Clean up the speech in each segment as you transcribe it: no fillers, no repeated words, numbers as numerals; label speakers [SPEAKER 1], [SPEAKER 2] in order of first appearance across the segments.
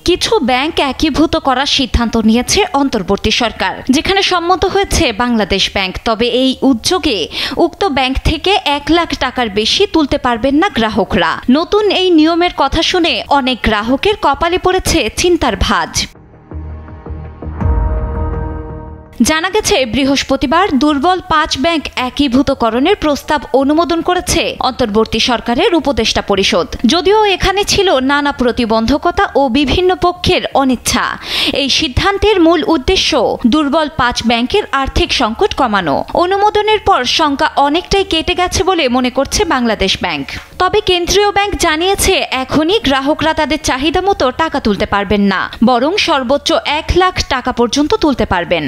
[SPEAKER 1] কিছু ব্যাংক একীভূত করার সিদ্ধান্ত নিয়েছে অন্তর্বর্তী সরকার, যেখানে সম্মত হয়েছে বাংলাদেশ ব্যাংক। তবে এই উদ্যোগে উক্ত ব্যাংক থেকে 1 লাখ টাকার বেশি তুলতে পারবেন না গ্রাহকরা। নতুন এই নিয়মের কথা শুনে অনেক গ্রাহকের কপালে পড়েছে চিন্তার ভাঁজ। জানা গেছে, বৃহস্পতিবার দুর্বল 5 ব্যাংক একীভূতকরণের প্রস্তাব অনুমোদন করেছে অন্তর্বর্তী সরকারের উপদেষ্টা পরিষদ। যদিও এখানে ছিল নানা প্রতিবন্ধকতা ও বিভিন্ন পক্ষের অনিচ্ছা। এই সিদ্ধান্তের মূল উদ্দেশ্য দুর্বল 5 ব্যাংকের আর্থিক সংকট কমানো। অনুমোদনের পর শঙ্কা অনেকটাই কেটে গেছে বলে মনে করছে বাংলাদেশ ব্যাংক। তবে কেন্দ্রীয় ব্যাংক জানিয়েছে, এখনই গ্রাহকরা তাদের চাহিদা মতো টাকা তুলতে পারবেন না, বরং সর্বোচ্চ 1 লাখ টাকা পর্যন্ত তুলতে পারবেন।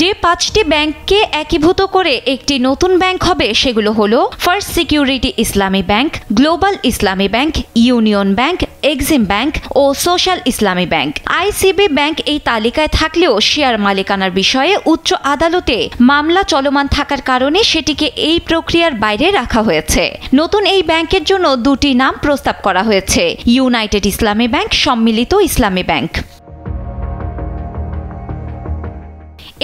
[SPEAKER 1] যে 5টি ব্যাংককে একীভূত করে একটি নতুন ব্যাংক হবে সেগুলো হলো first security Islami bank, global Islami bank, union bank, Exim bank ও social Islami bank. ICB bank এই তালিকায় থাকলেও শেয়ার মালিকানার বিষয়ে উচ্চ আদালতে মামলা চলমান থাকার কারণে সেটিকে এই প্রক্রিয়ার বাইরে রাখা হয়েছে। নতুন এই ব্যাংকের জন্য 2টি নাম প্রস্তাব করা হয়েছে: ইউনাইটেড ইসলামী ব্যাংক, সম্মিলিত ইসলামী ব্যাংক।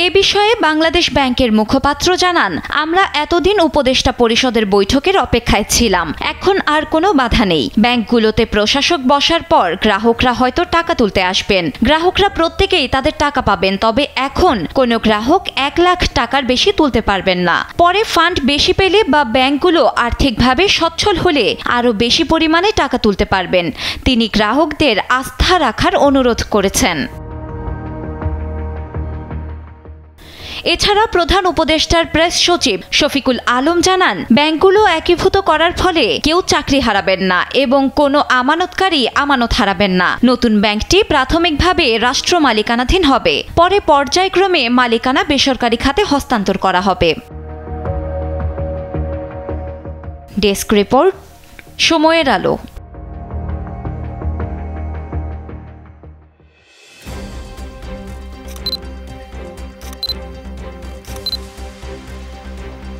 [SPEAKER 1] এ বিষয়ে বাংলাদেশ ব্যাংকের মুখপাত্র জানান, আমরা এতদিন উপদেষ্টা পরিষদের বৈঠকের অপেক্ষায় ছিলাম। এখন আর কোনো বাধা নেই। ব্যাংকগুলোতে প্রশাসক বসার পর গ্রাহকরা হয়তো টাকা তুলতে আসবেন। গ্রাহকরা প্রত্যেকেই তাদের টাকা পাবেন। তবে এখন কোনো গ্রাহক 1 লাখ টাকার বেশি তুলতে পারবেন না। পরে ফান্ড বেশি পেলে বা ব্যাংকগুলো আর্থিকভাবে সচ্ছল হলে আরও বেশি পরিমাণে টাকা তুলতে পারবেন। তিনি গ্রাহকদের আস্থা রাখার অনুরোধ করেছেন। এছাড়া প্রধান উপদেষ্টার প্রেস সচিব শফিকুল আলম জানান, ব্যাংকগুলো একীভূত করার ফলে কেউ চাকরি হারাবেন না এবং কোনো আমানতকারী আমানত হারাবেন না। নতুন ব্যাংকটি প্রাথমিকভাবে রাষ্ট্র মালিকানাধীন হবে, পরে পর্যায়ক্রমে মালিকানা বেসরকারি খাতে হস্তান্তর করা হবে। ডেস্ক রিপোর্ট, সময়ের আলো।